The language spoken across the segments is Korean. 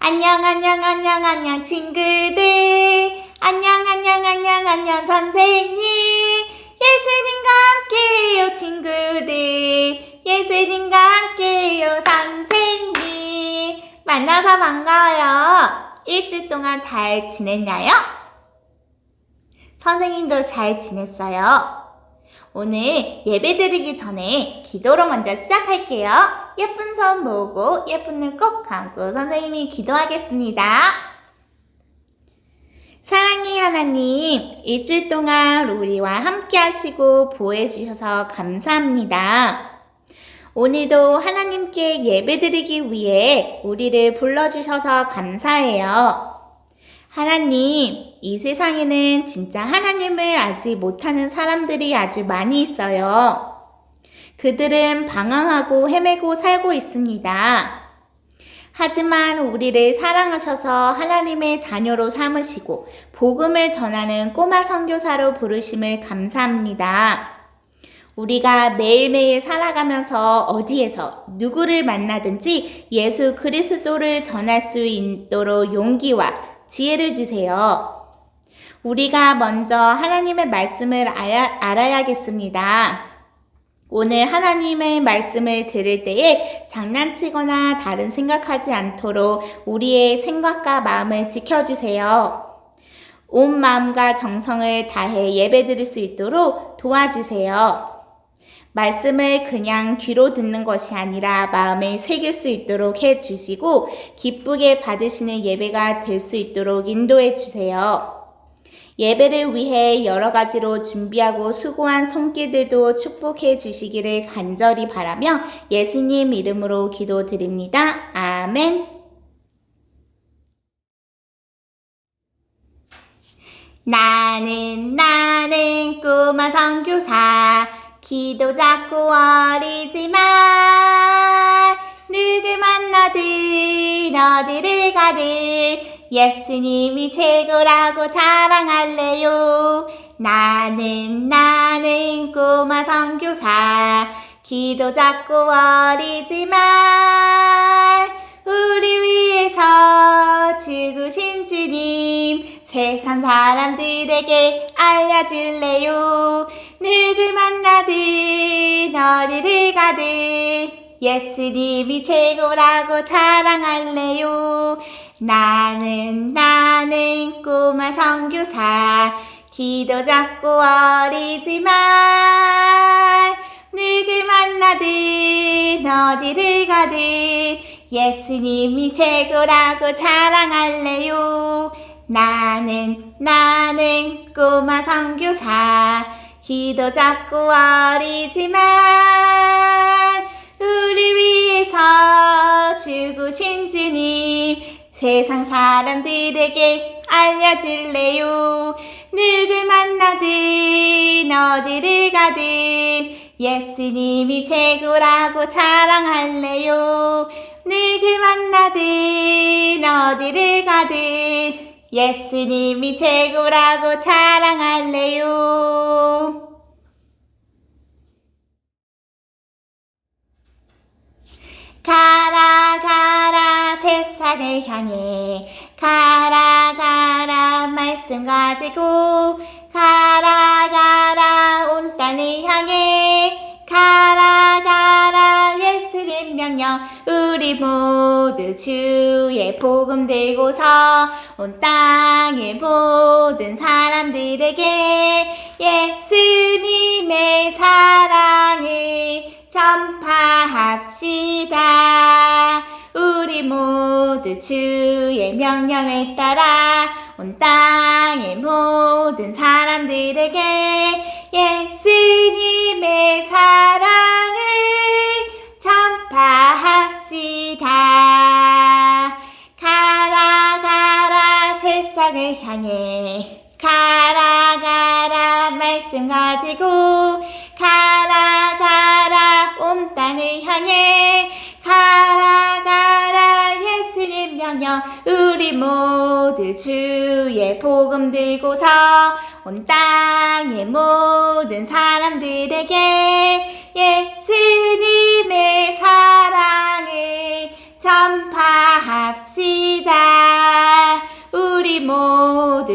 안녕 친구들. 안녕 선생님. 예수님과 함께해요 친구들. 예수님과 함께해요 선생님. 만나서 반가워요. 일주일 동안 잘 지냈나요? 선생님도 잘 지냈어요? 오늘 예배드리기 전에 기도로 먼저 시작할게요. 예쁜 손 모으고 예쁜 눈 꼭 감고 선생님이 기도하겠습니다. 사랑의 하나님, 일주일 동안 우리와 함께 하시고 보호해 주셔서 감사합니다. 오늘도 하나님께 예배드리기 위해 우리를 불러주셔서 감사해요. 하나님, 이 세상에는 진짜 하나님을 알지 못하는 사람들이 아주 많이 있어요. 그들은 방황하고 헤매고 살고 있습니다. 하지만 우리를 사랑하셔서 하나님의 자녀로 삼으시고 복음을 전하는 꼬마 선교사로 부르심을 감사합니다. 우리가 매일매일 살아가면서 어디에서 누구를 만나든지 예수 그리스도를 전할 수 있도록 용기와 지혜를 주세요. 우리가 먼저 하나님의 말씀을 알아야겠습니다. 오늘 하나님의 말씀을 들을 때에 장난치거나 다른 생각하지 않도록 우리의 생각과 마음을 지켜주세요. 온 마음과 정성을 다해 예배드릴 수 있도록 도와주세요. 말씀을 그냥 귀로 듣는 것이 아니라 마음에 새길 수 있도록 해주시고 기쁘게 받으시는 예배가 될 수 있도록 인도해 주세요. 예배를 위해 여러 가지로 준비하고 수고한 손길들도 축복해 주시기를 간절히 바라며 예수님 이름으로 기도드립니다. 아멘. 나는 꼬마 선교사 기도 작고 어리지만 누굴 만나든 어디를 가든 예수님이 최고라고 자랑할래요. 나는 꼬마 선교사 기도 작고 어리지만 우리 위해서 죽으신 주님 세상 사람들에게 알려줄래요. 누굴 만나든 어디를 가든 예수님이 최고라고 자랑할래요. 나는 꼬마 선교사 기도 작고 어리지만 누굴 만나든 어디를 가든 예수님이 최고라고 자랑할래요. 나는 꼬마 선교사 기도 작고 어리지만 우리 위해서 죽으신 주님 세상 사람들에게 알려줄래요. 누굴 만나든 어디를 가든 예수님이 최고라고 자랑할래요. 누굴 만나든 어디를 가든 예수님이 최고라고 자랑할래요. 가라 세상을 향해 가라 말씀 가지고 가라 온 땅을 향해 가라 예수님 명령 우리 모두 주의 복음 들고서 온 땅의 모든 사람들에게 예수님의 사랑을 전파합시다. 우리 모두 주의 명령을 따라 온 땅의 모든 사람들에게 예수님의 사랑을 전파합시다. 가라 세상을 향해 가라 말씀 가지고 가라 온 땅을 향해 가라 예수님 명령 우리 모두 주의 복음 들고서 온 땅의 모든 사람들에게 예수님의 사랑을 전파합시다.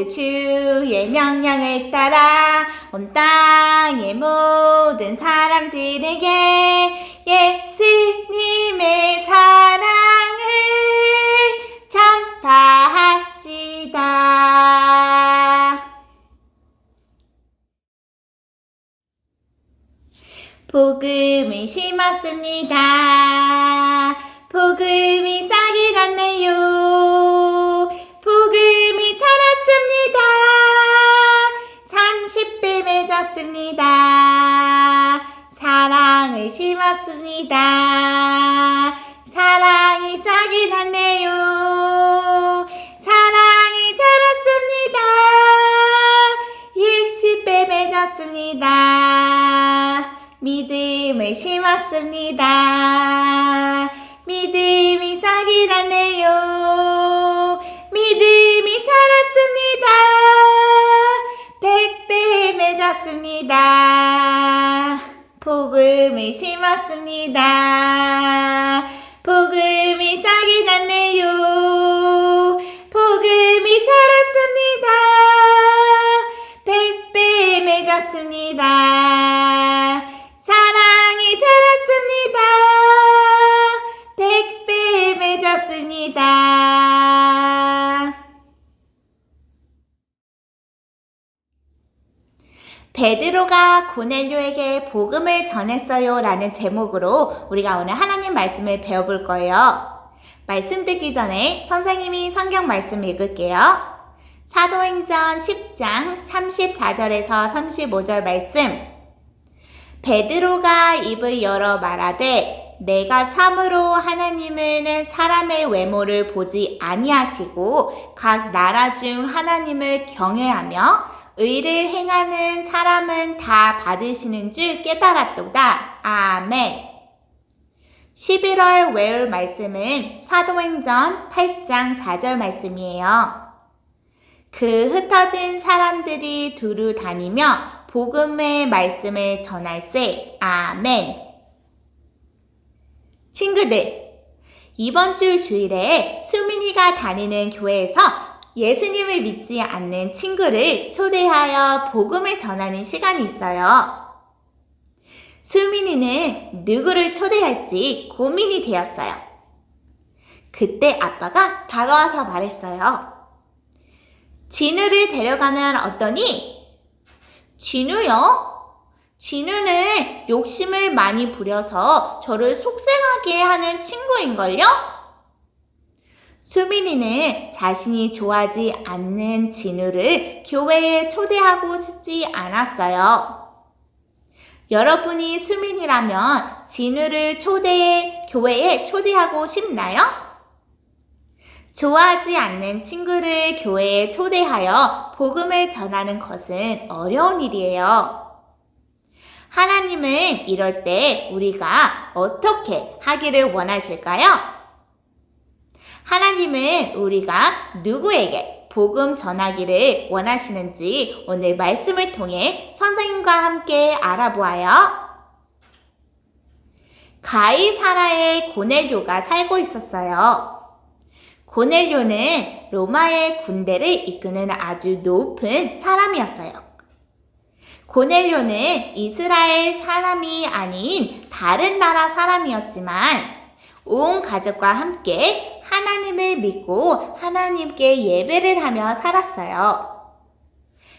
모두 주의 명령을 따라 온 땅의 모든 사람들에게 예수님의 사랑을 전파합시다. 복음을 심었습니다. 복음이 싹이 났네요. 복음이 자랐습니다. 30배 맺었습니다. 사랑을 심었습니다. 사랑이 싹이 났네요. 사랑이 자랐습니다. 60배 맺었습니다. 믿음을 심었습니다. 믿음이 싹이 났네요. 믿음이 자랐습니다. 100배 맺었습니다. 복음을 심었습니다. 복음이 싹이 났네요. 복음이 자랐습니다. 100배 맺었습니다. 사랑이 자랐습니다. 100배 맺었습니다. 베드로가 고넬료에게 복음을 전했어요 라는 제목으로 우리가 오늘 하나님 말씀을 배워볼 거예요. 말씀 듣기 전에 선생님이 성경 말씀 읽을게요. 사도행전 10장 34절에서 35절 말씀. 베드로가 입을 열어 말하되 내가 참으로 하나님은 사람의 외모를 보지 아니하시고 각 나라 중 하나님을 경외하며 의를 행하는 사람은 다 받으시는 줄 깨달았도다. 아멘. 11월 외울 말씀은 사도행전 8장 4절 말씀이에요. 그 흩어진 사람들이 두루 다니며 복음의 말씀을 전할세. 아멘. 친구들, 이번 주 주일에 수민이가 다니는 교회에서 예수님을 믿지 않는 친구를 초대하여 복음을 전하는 시간이 있어요. 수민이는 누구를 초대할지 고민이 되었어요. 그때 아빠가 다가와서 말했어요. 진우를 데려가면 어떠니? 진우요? 진우는 욕심을 많이 부려서 저를 속상하게 하는 친구인걸요? 수민이는 자신이 좋아하지 않는 진우를 교회에 초대하고 싶지 않았어요. 여러분이 수민이라면 진우를 교회에 초대하고 싶나요? 좋아하지 않는 친구를 교회에 초대하여 복음을 전하는 것은 어려운 일이에요. 하나님은 이럴 때 우리가 어떻게 하기를 원하실까요? 하나님은 우리가 누구에게 복음 전하기를 원하시는지 오늘 말씀을 통해 선생님과 함께 알아보아요. 가이사라에 고넬료가 살고 있었어요. 고넬료는 로마의 군대를 이끄는 아주 높은 사람이었어요. 고넬료는 이스라엘 사람이 아닌 다른 나라 사람이었지만 온 가족과 함께 하나님을 믿고 하나님께 예배를 하며 살았어요.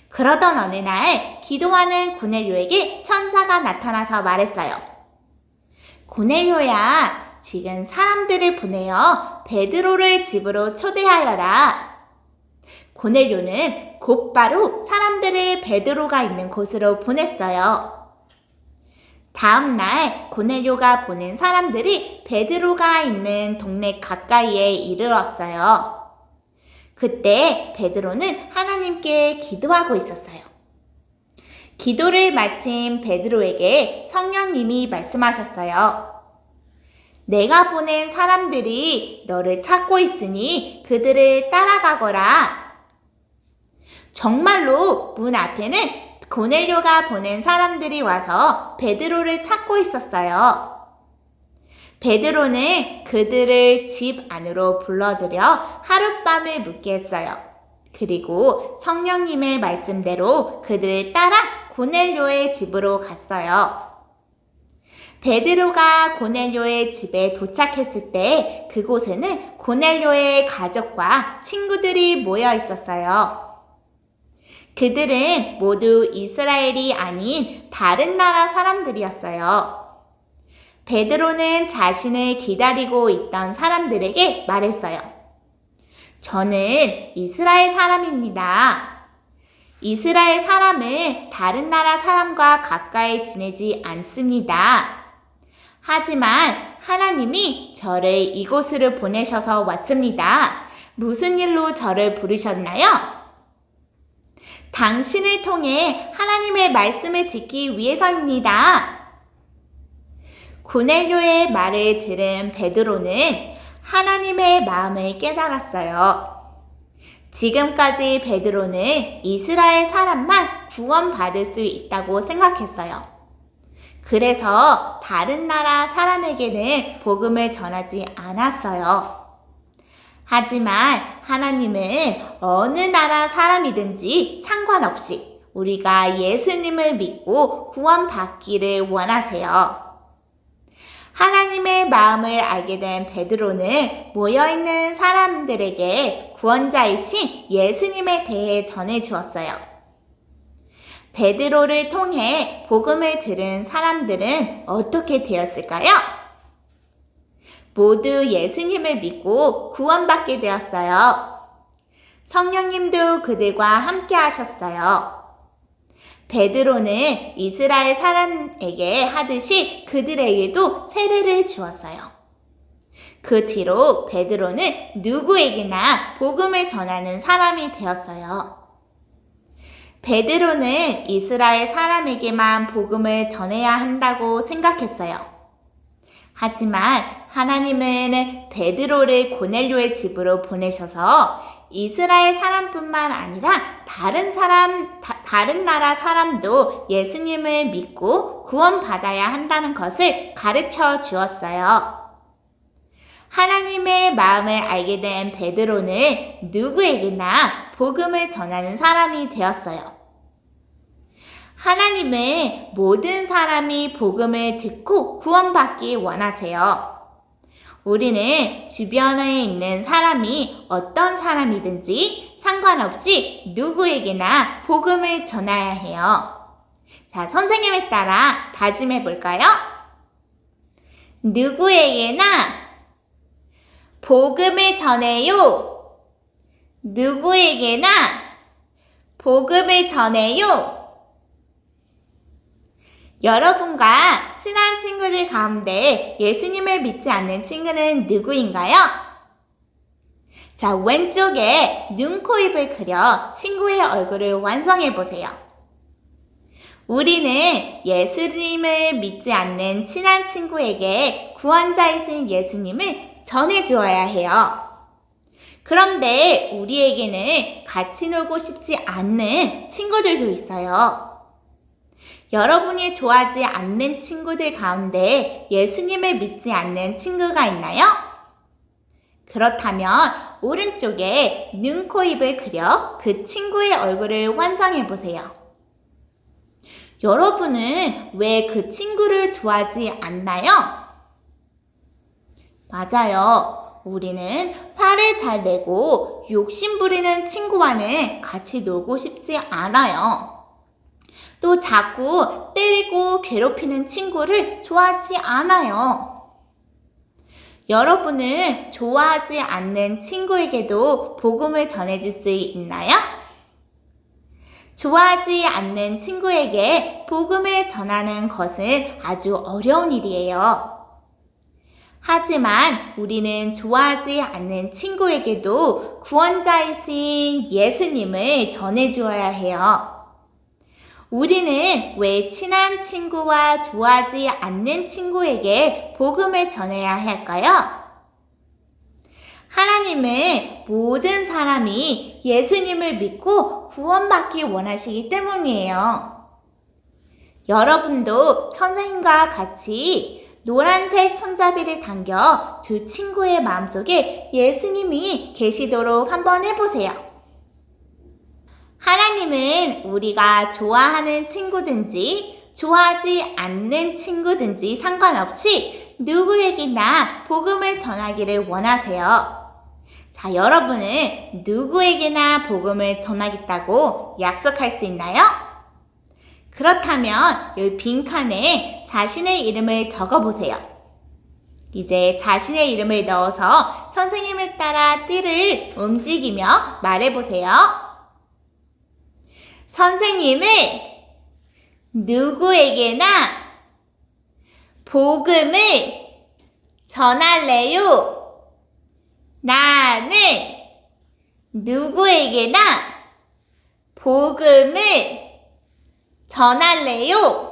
그러던 어느 날 기도하는 고넬료에게 천사가 나타나서 말했어요. 고넬료야, 지금 사람들을 보내어 베드로를 집으로 초대하여라. 고넬료는 곧바로 사람들을 베드로가 있는 곳으로 보냈어요. 다음 날 고넬료가 보낸 사람들이 베드로가 있는 동네 가까이에 이르렀어요. 그때 베드로는 하나님께 기도하고 있었어요. 기도를 마친 베드로에게 성령님이 말씀하셨어요. 내가 보낸 사람들이 너를 찾고 있으니 그들을 따라가거라. 정말로 문 앞에는 고넬료가 보낸 사람들이 와서 베드로를 찾고 있었어요. 베드로는 그들을 집 안으로 불러들여 하룻밤을 묵게 했어요. 그리고 성령님의 말씀대로 그들을 따라 고넬료의 집으로 갔어요. 베드로가 고넬료의 집에 도착했을 때 그곳에는 고넬료의 가족과 친구들이 모여 있었어요. 그들은 모두 이스라엘이 아닌 다른 나라 사람들이었어요. 베드로는 자신을 기다리고 있던 사람들에게 말했어요. 저는 이스라엘 사람입니다. 이스라엘 사람은 다른 나라 사람과 가까이 지내지 않습니다. 하지만 하나님이 저를 이곳으로 보내셔서 왔습니다. 무슨 일로 저를 부르셨나요? 당신을 통해 하나님의 말씀을 듣기 위해서입니다. 고넬료의 말을 들은 베드로는 하나님의 마음을 깨달았어요. 지금까지 베드로는 이스라엘 사람만 구원받을 수 있다고 생각했어요. 그래서 다른 나라 사람에게는 복음을 전하지 않았어요. 하지만 하나님은 어느 나라 사람이든지 상관없이 우리가 예수님을 믿고 구원받기를 원하세요. 하나님의 마음을 알게 된 베드로는 모여있는 사람들에게 구원자이신 예수님에 대해 전해주었어요. 베드로를 통해 복음을 들은 사람들은 어떻게 되었을까요? 모두 예수님을 믿고 구원받게 되었어요. 성령님도 그들과 함께 하셨어요. 베드로는 이스라엘 사람에게 하듯이 그들에게도 세례를 주었어요. 그 뒤로 베드로는 누구에게나 복음을 전하는 사람이 되었어요. 베드로는 이스라엘 사람에게만 복음을 전해야 한다고 생각했어요. 하지만 하나님은 베드로를 고넬료의 집으로 보내셔서 이스라엘 사람뿐만 아니라 다른 나라 사람도 예수님을 믿고 구원받아야 한다는 것을 가르쳐 주었어요. 하나님의 마음을 알게 된 베드로는 누구에게나 복음을 전하는 사람이 되었어요. 하나님은 모든 사람이 복음을 듣고 구원받기 원하세요. 우리는 주변에 있는 사람이 어떤 사람이든지 상관없이 누구에게나 복음을 전해야 해요. 자, 선생님에 따라 다짐해 볼까요? 누구에게나 복음을 전해요. 누구에게나 복음을 전해요. 여러분과 친한 친구들 가운데 예수님을 믿지 않는 친구는 누구인가요? 자, 왼쪽에 눈, 코, 입을 그려 친구의 얼굴을 완성해 보세요. 우리는 예수님을 믿지 않는 친한 친구에게 구원자이신 예수님을 전해주어야 해요. 그런데 우리에게는 같이 놀고 싶지 않는 친구들도 있어요. 여러분이 좋아하지 않는 친구들 가운데 예수님을 믿지 않는 친구가 있나요? 그렇다면 오른쪽에 눈, 코, 입을 그려 그 친구의 얼굴을 완성해 보세요. 여러분은 왜 그 친구를 좋아하지 않나요? 맞아요. 우리는 화를 잘 내고 욕심 부리는 친구와는 같이 놀고 싶지 않아요. 또 자꾸 때리고 괴롭히는 친구를 좋아하지 않아요. 여러분은 좋아하지 않는 친구에게도 복음을 전해줄 수 있나요? 좋아하지 않는 친구에게 복음을 전하는 것은 아주 어려운 일이에요. 하지만 우리는 좋아하지 않는 친구에게도 구원자이신 예수님을 전해주어야 해요. 우리는 왜 친한 친구와 좋아하지 않는 친구에게 복음을 전해야 할까요? 하나님은 모든 사람이 예수님을 믿고 구원받기 원하시기 때문이에요. 여러분도 선생님과 같이 노란색 손잡이를 당겨 두 친구의 마음속에 예수님이 계시도록 한번 해보세요. 하나님은 우리가 좋아하는 친구든지 좋아하지 않는 친구든지 상관없이 누구에게나 복음을 전하기를 원하세요. 자, 여러분은 누구에게나 복음을 전하겠다고 약속할 수 있나요? 그렇다면 이 빈칸에 자신의 이름을 적어보세요. 이제 자신의 이름을 넣어서 선생님을 따라 띠를 움직이며 말해보세요. 선생님은 누구에게나 복음을 전할래요. 나는 누구에게나 복음을 전할래요.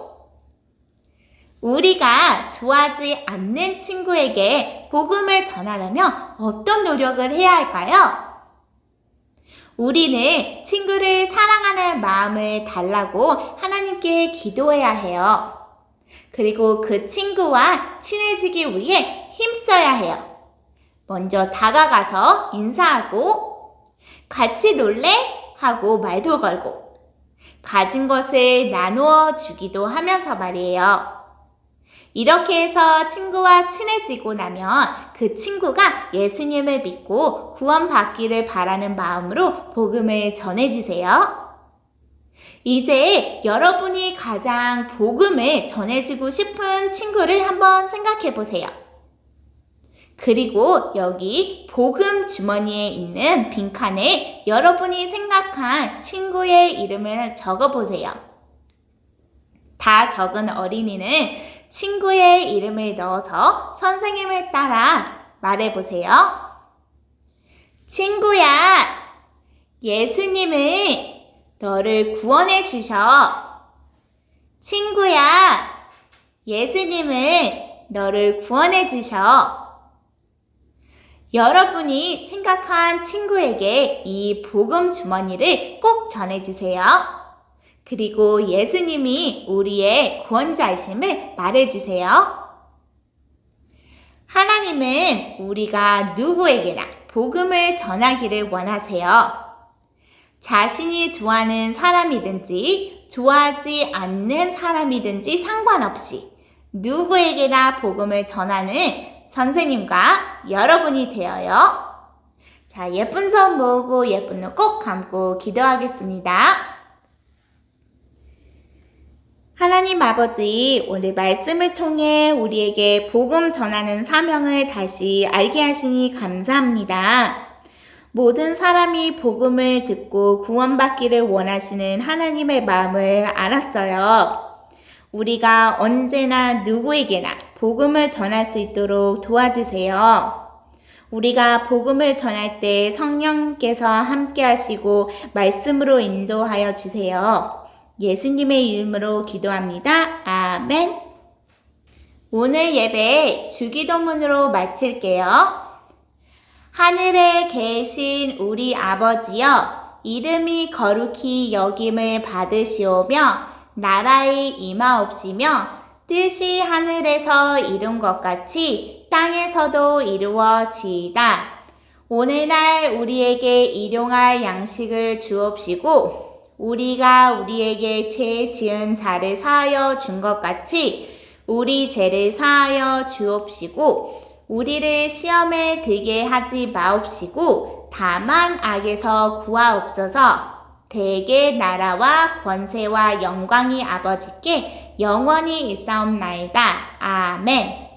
우리가 좋아하지 않는 친구에게 복음을 전하려면 어떤 노력을 해야 할까요? 우리는 친구를 사랑하는 마음을 달라고 하나님께 기도해야 해요. 그리고 그 친구와 친해지기 위해 힘써야 해요. 먼저 다가가서 인사하고 같이 놀래? 하고 말도 걸고 가진 것을 나누어 주기도 하면서 말이에요. 이렇게 해서 친구와 친해지고 나면 그 친구가 예수님을 믿고 구원받기를 바라는 마음으로 복음을 전해주세요. 이제 여러분이 가장 복음을 전해주고 싶은 친구를 한번 생각해 보세요. 그리고 여기 복음 주머니에 있는 빈칸에 여러분이 생각한 친구의 이름을 적어보세요. 다 적은 어린이는 친구의 이름을 넣어서 선생님을 따라 말해보세요. 친구야, 예수님은 너를 구원해 주셔. 친구야, 예수님은 너를 구원해 주셔. 여러분이 생각한 친구에게 이 복음 주머니를 꼭 전해주세요. 그리고 예수님이 우리의 구원자이심을 말해주세요. 하나님은 우리가 누구에게나 복음을 전하기를 원하세요. 자신이 좋아하는 사람이든지 좋아하지 않는 사람이든지 상관없이 누구에게나 복음을 전하는 선생님과 여러분이 되어요. 자, 예쁜 손 모으고 예쁜 눈 꼭 감고 기도하겠습니다. 하나님 아버지, 오늘 말씀을 통해 우리에게 복음 전하는 사명을 다시 알게 하시니 감사합니다. 모든 사람이 복음을 듣고 구원받기를 원하시는 하나님의 마음을 알았어요. 우리가 언제나 누구에게나 복음을 전할 수 있도록 도와주세요. 우리가 복음을 전할 때 성령께서 함께 하시고 말씀으로 인도하여 주세요. 예수님의 이름으로 기도합니다. 아멘. 오늘 예배 주기도문으로 마칠게요. 하늘에 계신 우리 아버지여, 이름이 거룩히 여김을 받으시오며 나라의 임하옵시며 뜻이 하늘에서 이룬 것 같이 땅에서도 이루어지이다. 오늘날 우리에게 일용할 양식을 주옵시고 우리가 우리에게 죄 지은 자를 사하여 준 것 같이 우리 죄를 사하여 주옵시고 우리를 시험에 들게 하지 마옵시고 다만 악에서 구하옵소서. 대개 나라와 권세와 영광이 아버지께 영원히 있사옵나이다. 아멘.